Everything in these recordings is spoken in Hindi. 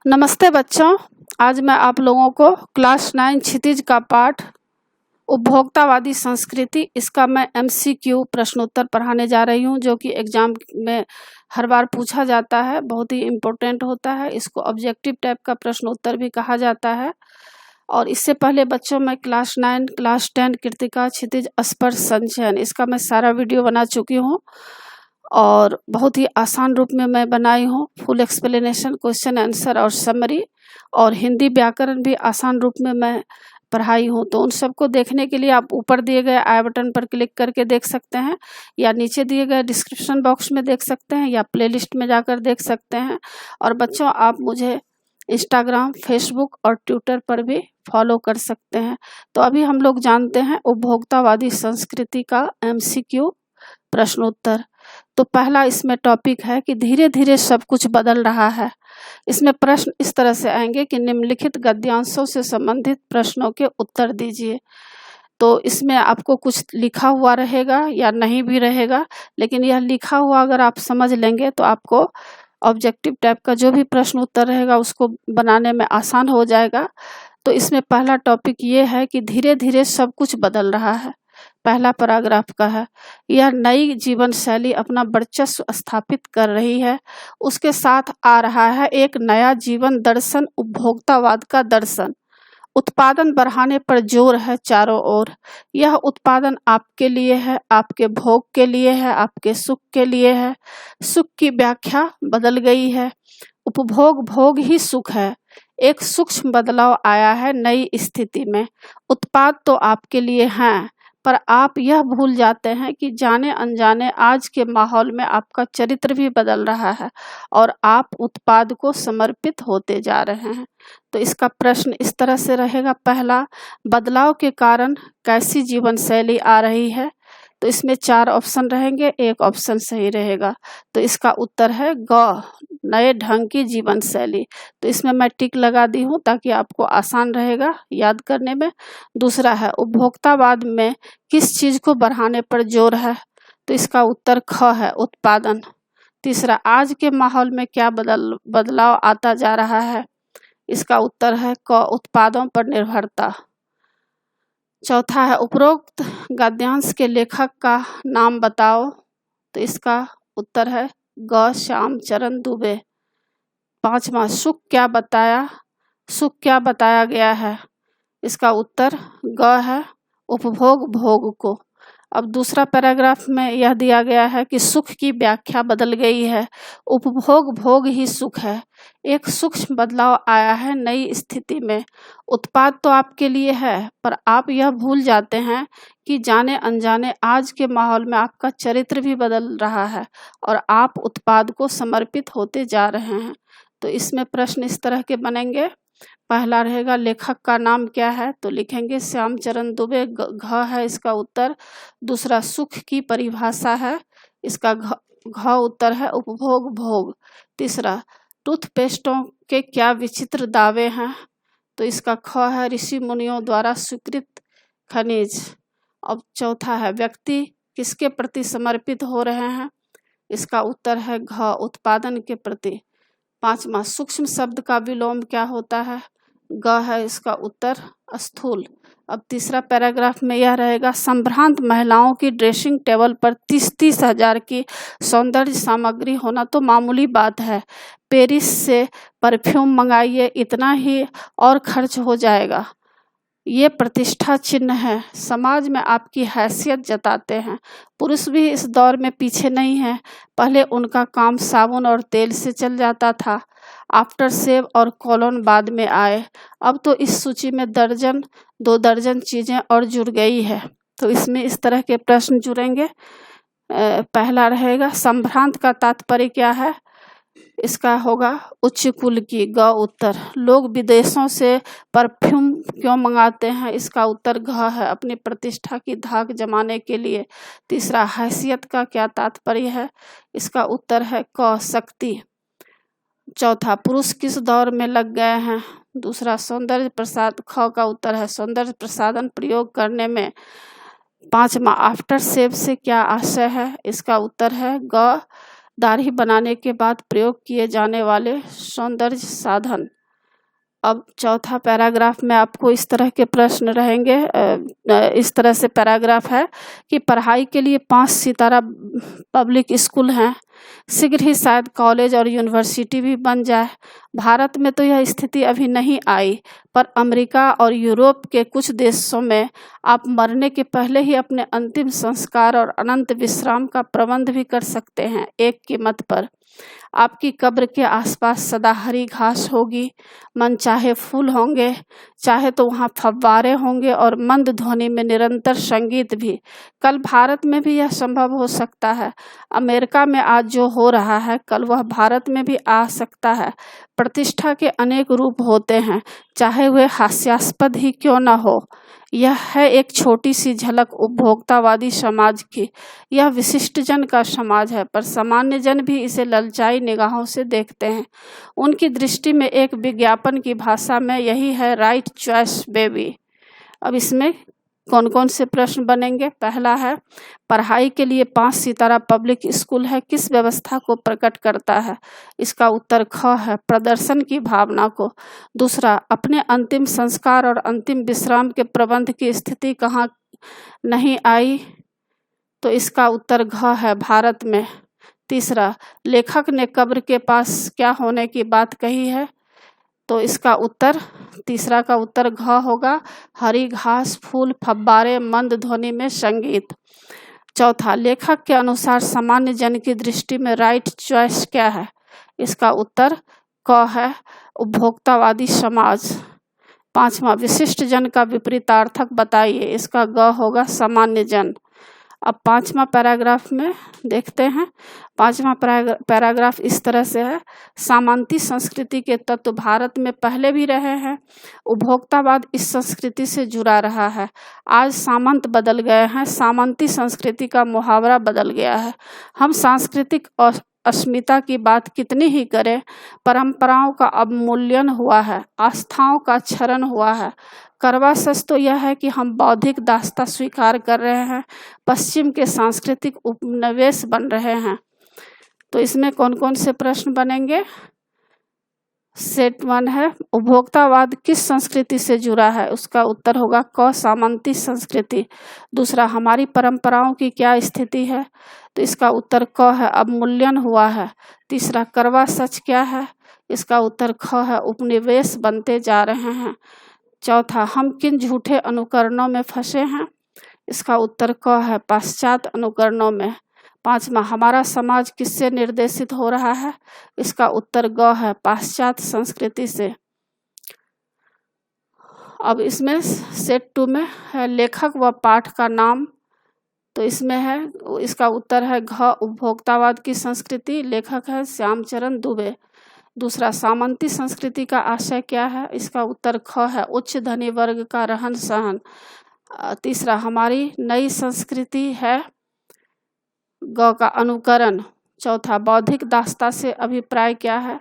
नमस्ते बच्चों, आज मैं आप लोगों को क्लास 9 क्षितिज का पाठ उपभोक्तावादी संस्कृति इसका मैं MCQ प्रश्नोत्तर पढ़ाने जा रही हूं, जो कि एग्जाम में हर बार पूछा जाता है। बहुत ही इम्पोर्टेंट होता है। इसको ऑब्जेक्टिव टाइप का प्रश्नोत्तर भी कहा जाता है। और इससे पहले बच्चों मैं क्लास 9, क्लास 10 कृतिका क्षितिज स्पर्श संचयन इसका मैं सारा वीडियो बना चुकी हूँ और बहुत ही आसान रूप में मैं बनाई हूँ। फुल एक्सप्लेनेशन, क्वेश्चन आंसर और समरी, और हिंदी व्याकरण भी आसान रूप में मैं पढ़ाई हूँ। तो उन सबको देखने के लिए आप ऊपर दिए गए आई बटन पर क्लिक करके देख सकते हैं, या नीचे दिए गए डिस्क्रिप्शन बॉक्स में देख सकते हैं, या प्लेलिस्ट में जाकर देख सकते हैं। और बच्चों, आप मुझे इंस्टाग्राम, फेसबुक और ट्विटर पर भी फॉलो कर सकते हैं। तो अभी हम लोग जानते हैं उपभोक्तावादी संस्कृति का MCQ प्रश्नोत्तर। तो पहला इसमें टॉपिक है कि धीरे धीरे सब कुछ बदल रहा है। इसमें प्रश्न इस तरह से आएंगे कि निम्नलिखित गद्यांशों से संबंधित प्रश्नों के उत्तर दीजिए। तो इसमें आपको कुछ लिखा हुआ रहेगा या नहीं भी रहेगा, लेकिन यह लिखा हुआ अगर आप समझ लेंगे तो आपको ऑब्जेक्टिव टाइप का जो भी प्रश्न उत्तर रहेगा उसको बनाने में आसान हो जाएगा। तो इसमें पहला टॉपिक ये है कि धीरे धीरे सब कुछ बदल रहा है। पहला पैराग्राफ का है, यह नई जीवन शैली अपना वर्चस्व स्थापित कर रही है। उसके साथ आ रहा है एक नया जीवन दर्शन, उपभोक्तावाद का दर्शन। उत्पादन बढ़ाने पर जोर है चारों ओर। यह उत्पादन आपके लिए है, आपके भोग के लिए है, आपके सुख के लिए है। सुख की व्याख्या बदल गई है। उपभोग भोग ही सुख है। एक सूक्ष्म बदलाव आया है नई स्थिति में। उत्पाद तो आपके लिए हैं, पर आप यह भूल जाते हैं कि जाने अनजाने आज के माहौल में आपका चरित्र भी बदल रहा है और आप उत्पाद को समर्पित होते जा रहे हैं। तो इसका प्रश्न इस तरह से रहेगा, पहला, बदलाव के कारण कैसी जीवन शैली आ रही है? तो इसमें 4 ऑप्शन रहेंगे, एक ऑप्शन सही रहेगा। तो इसका उत्तर है ग, नए ढंग की जीवन शैली। तो इसमें मैं टिक लगा दी हूँ ताकि आपको आसान रहेगा याद करने में। दूसरा है, उपभोक्तावाद में किस चीज को बढ़ाने पर जोर है? तो इसका उत्तर ख है, उत्पादन। तीसरा, आज के माहौल में क्या बदलाव आता जा रहा है? इसका उत्तर है क, उत्पादों पर निर्भरता। चौथा है, उपरोक्त गद्यांश के लेखक का नाम बताओ। तो इसका उत्तर है ग, श्याम चरण दुबे। पांचवा, सुख क्या बताया गया है? इसका उत्तर ग है, उपभोग भोग को। अब दूसरा पैराग्राफ में यह दिया गया है कि सुख की व्याख्या बदल गई है। उपभोग भोग ही सुख है। एक सूक्ष्म बदलाव आया है नई स्थिति में। उत्पाद तो आपके लिए है, पर आप यह भूल जाते हैं कि जाने अनजाने आज के माहौल में आपका चरित्र भी बदल रहा है और आप उत्पाद को समर्पित होते जा रहे हैं। तो इसमें प्रश्न इस तरह के बनेंगे। पहला रहेगा, लेखक का नाम क्या है? तो लिखेंगे श्याम चरण दुबे, घ है इसका उत्तर। दूसरा, सुख की परिभाषा है, इसका घ उत्तर है, उपभोग भोग। तीसरा, टूथपेस्टों के क्या विचित्र दावे हैं? तो इसका ख है, ऋषि मुनियों द्वारा स्वीकृत खनिज। अब चौथा है, व्यक्ति किसके प्रति समर्पित हो रहे हैं? इसका उत्तर है घ, उत्पादन के प्रति। पांचवा, सूक्ष्म शब्द का विलोम क्या होता है? ग है इसका उत्तर, स्थूल। अब तीसरा पैराग्राफ में यह रहेगा, संभ्रांत महिलाओं की ड्रेसिंग टेबल पर 30-30 हजार की सौंदर्य सामग्री होना तो मामूली बात है। पेरिस से परफ्यूम मंगाइए, इतना ही और खर्च हो जाएगा। ये प्रतिष्ठा चिन्ह है, समाज में आपकी हैसियत जताते हैं। पुरुष भी इस दौर में पीछे नहीं है। पहले उनका काम साबुन और तेल से चल जाता था, आफ्टर सेव और कॉलोन बाद में आए। अब तो इस सूची में दर्जन 2 दर्जन चीजें और जुड़ गई है। तो इसमें इस तरह के प्रश्न जुड़ेंगे। पहला रहेगा, संभ्रांत का तात्पर्य क्या है? इसका होगा उच्च कुल की, ग उत्तर। लोग विदेशों से परफ्यूम क्यों मंगाते हैं? इसका उत्तर घ है, अपनी प्रतिष्ठा की धाक जमाने के लिए। तीसरा, हैसियत का क्या तात्पर्य है? इसका उत्तर है क, शक्ति। चौथा, पुरुष किस दौर में लग गए हैं? दूसरा, सौंदर्य प्रसाद, ख का उत्तर है, सौंदर्य प्रसाधन प्रयोग करने में। पांचवा, आफ्टर सेव से क्या आशय है? इसका उत्तर है ग, दाढ़ी बनाने के बाद प्रयोग किए जाने वाले सौंदर्य साधन। अब चौथा पैराग्राफ में आपको इस तरह के प्रश्न रहेंगे। इस तरह से पैराग्राफ है कि पढ़ाई के लिए 5 सितारा पब्लिक स्कूल हैं, शीघ्र ही शायद कॉलेज और यूनिवर्सिटी भी बन जाए। भारत में तो यह स्थिति अभी नहीं आई, पर अमेरिका और यूरोप के कुछ देशों में आप मरने के पहले ही अपने अंतिम संस्कार और अनंत विश्राम का प्रबंध भी कर सकते हैं। एक कीमत पर आपकी कब्र के आसपास सदा हरी घास होगी, मन चाहे फूल होंगे, चाहे तो वहाँ फव्वारे होंगे और मंद ध्वनि में निरंतर संगीत भी। कल भारत में भी यह संभव हो सकता है। अमेरिका में आज जो हो रहा है, कल वह भारत में भी आ सकता है। प्रतिष्ठा के अनेक रूप होते हैं, चाहे वे हास्यास्पद ही क्यों न हो। यह है एक छोटी सी झलक उपभोक्तावादी समाज की। यह विशिष्ट जन का समाज है, पर सामान्य जन भी इसे ललचाई निगाहों से देखते हैं। उनकी दृष्टि में एक विज्ञापन की भाषा में यही है राइट चॉइस बेबी। अब इसमें कौन कौन से प्रश्न बनेंगे? पहला है, पढ़ाई के लिए 5 सितारा पब्लिक स्कूल है, किस व्यवस्था को प्रकट करता है? इसका उत्तर ख है, प्रदर्शन की भावना को। दूसरा, अपने अंतिम संस्कार और अंतिम विश्राम के प्रबंध की स्थिति कहाँ नहीं आई? तो इसका उत्तर घ है, भारत में। तीसरा, लेखक ने कब्र के पास क्या होने की बात कही है? तो इसका उत्तर, तीसरा का उत्तर घ होगा, हरी घास, फूल, फव्वारे, मंद ध्वनि में संगीत। चौथा, लेखक के अनुसार सामान्य जन की दृष्टि में राइट चॉइस क्या है? इसका उत्तर क है, उपभोक्तावादी समाज। पांचवा, विशिष्ट जन का विपरीतार्थक बताइए। इसका ग होगा, सामान्य जन। अब पांचवा पैराग्राफ में देखते हैं। पांचवा पैराग्राफ इस तरह से है, सामंती संस्कृति के तत्व भारत में पहले भी रहे हैं। उपभोक्तावाद इस संस्कृति से जुड़ा रहा है। आज सामंत बदल गए हैं, सामंती संस्कृति का मुहावरा बदल गया है। हम सांस्कृतिक अस्मिता की बात कितनी ही करें, परंपराओं का अवमूल्यन हुआ है, आस्थाओं का क्षरण हुआ है। कड़वा सच तो यह है कि हम बौद्धिक दास्ता स्वीकार कर रहे हैं, पश्चिम के सांस्कृतिक उपनिवेश बन रहे हैं। तो इसमें कौन कौन से प्रश्न बनेंगे? सेट 1 है, उपभोक्तावाद किस संस्कृति से जुड़ा है? उसका उत्तर होगा क, सामंती संस्कृति। दूसरा, हमारी परंपराओं की क्या स्थिति है? तो इसका उत्तर क है, अवमूल्यन हुआ है। तीसरा, कड़वा सच क्या है? इसका उत्तर ख है, उपनिवेश बनते जा रहे हैं। चौथा, हम किन झूठे अनुकरणों में फंसे हैं? इसका उत्तर क है, पाश्चात्य अनुकरणों में। पांचवा, हमारा समाज किससे निर्देशित हो रहा है? इसका उत्तर ग है, पाश्चात्य संस्कृति से। अब इसमें सेट 2 में है, लेखक व पाठ का नाम। तो इसमें है, इसका उत्तर है घ, उपभोक्तावाद की संस्कृति। लेखक है श्यामचरण दुबे। दूसरा, सामंती संस्कृति का आशय क्या है? इसका उत्तर ख है, उच्च धनी वर्ग का रहन सहन। तीसरा, हमारी नई संस्कृति है ग का अनुकरण। चौथा, बौद्धिक दास्ता से अभिप्राय क्या है?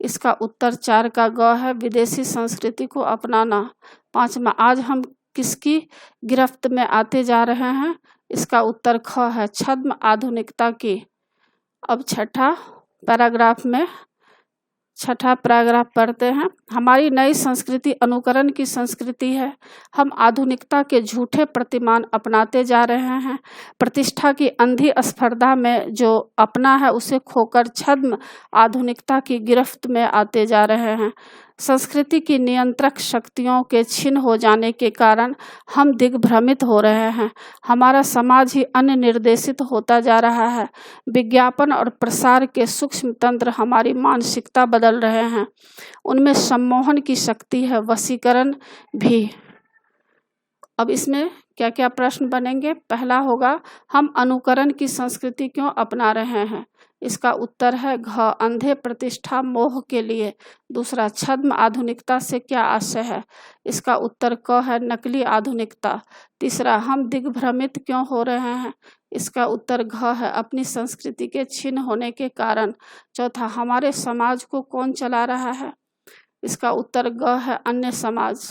इसका उत्तर 4 का ग है, विदेशी संस्कृति को अपनाना। पांचवा, आज हम किसकी गिरफ्त में आते जा रहे हैं? इसका उत्तर ख है, छद्म आधुनिकता की। अब छठा पैराग्राफ पढ़ते हैं। हमारी नई संस्कृति अनुकरण की संस्कृति है। हम आधुनिकता के झूठे प्रतिमान अपनाते जा रहे हैं। प्रतिष्ठा की अंधी स्पर्धा में जो अपना है उसे खोकर छद्म आधुनिकता की गिरफ्त में आते जा रहे हैं। संस्कृति की नियंत्रक शक्तियों के छीन हो जाने के कारण हम दिग्भ्रमित हो रहे हैं। हमारा समाज ही अन्य निर्देशित होता जा रहा है। विज्ञापन और प्रसार के सूक्ष्म तंत्र हमारी मानसिकता बदल रहे हैं। उनमें सम्मोहन की शक्ति है, वशीकरण भी। अब इसमें क्या क्या प्रश्न बनेंगे? पहला होगा, हम अनुकरण की संस्कृति क्यों अपना रहे हैं? इसका उत्तर है घ, अंधे प्रतिष्ठा मोह के लिए। दूसरा, छद्म आधुनिकता से क्या आशय है? इसका उत्तर क है, नकली आधुनिकता। तीसरा, हम दिग्भ्रमित क्यों हो रहे हैं? इसका उत्तर घ है, अपनी संस्कृति के छीन होने के कारण। चौथा, हमारे समाज को कौन चला रहा है? इसका उत्तर ग है, अन्य समाज।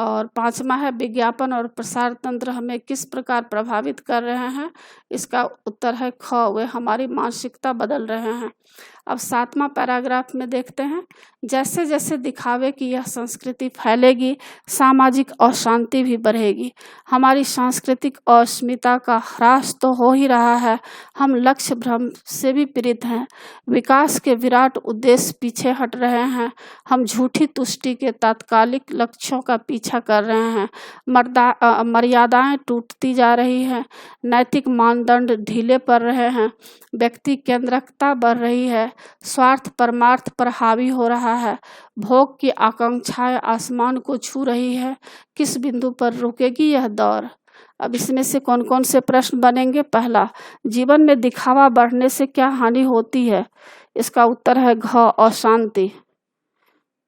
और 5वां है विज्ञापन और प्रसार तंत्र हमें किस प्रकार प्रभावित कर रहे हैं। इसका उत्तर है ख, वे हमारी मानसिकता बदल रहे हैं। अब 7वां पैराग्राफ में देखते हैं, जैसे जैसे दिखावे की यह संस्कृति फैलेगी सामाजिक अशांति भी बढ़ेगी। हमारी सांस्कृतिक अस्मिता का ह्रास तो हो ही रहा है, हम लक्ष्य भ्रम से भी पीड़ित हैं। विकास के विराट उद्देश्य पीछे हट रहे हैं, हम झूठी तुष्टि के तात्कालिक लक्ष्यों का पीछा कर रहे हैं। मर्यादाएं टूटती जा रही हैं, नैतिक मानदंड ढीले पड़ रहे हैं, व्यक्ति केंद्रिकता बढ़ रही है, स्वार्थ परमार्थ पर हावी हो रहा है, भोग की आकांक्षाएं आसमान को छू रही है। किस बिंदु पर रुकेगी यह दौर? अब इसमें से कौन कौन से प्रश्न बनेंगे? पहला, जीवन में दिखावा बढ़ने से क्या हानि होती है? इसका उत्तर है घ, अशांति।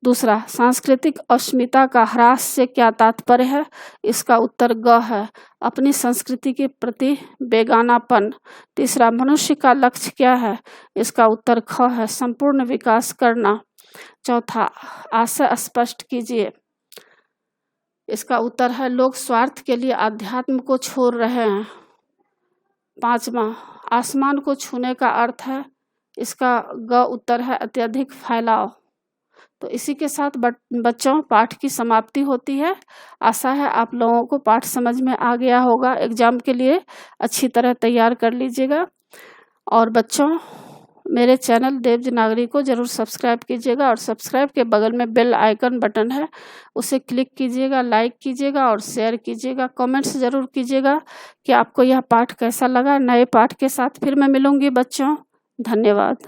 दूसरा, सांस्कृतिक अस्मिता का ह्रास से क्या तात्पर्य है? इसका उत्तर ग है, अपनी संस्कृति के प्रति बेगानापन। तीसरा, मनुष्य का लक्ष्य क्या है? इसका उत्तर ख है, संपूर्ण विकास करना। चौथा, आशय स्पष्ट कीजिए। इसका उत्तर है लोग स्वार्थ के लिए अध्यात्म को छोड़ रहे हैं। 5वां, आसमान को छूने का अर्थ है, इसका ग उत्तर है अत्यधिक फैलाव। तो इसी के साथ बच्चों पाठ की समाप्ति होती है। आशा है आप लोगों को पाठ समझ में आ गया होगा। एग्जाम के लिए अच्छी तरह तैयार कर लीजिएगा। और बच्चों, मेरे चैनल देवजी नागरी को जरूर सब्सक्राइब कीजिएगा और सब्सक्राइब के बगल में बेल आइकन बटन है, उसे क्लिक कीजिएगा, लाइक कीजिएगा और शेयर कीजिएगा। कमेंट्स जरूर कीजिएगा कि आपको यह पाठ कैसा लगा। नए पाठ के साथ फिर मैं मिलूंगी बच्चों। धन्यवाद।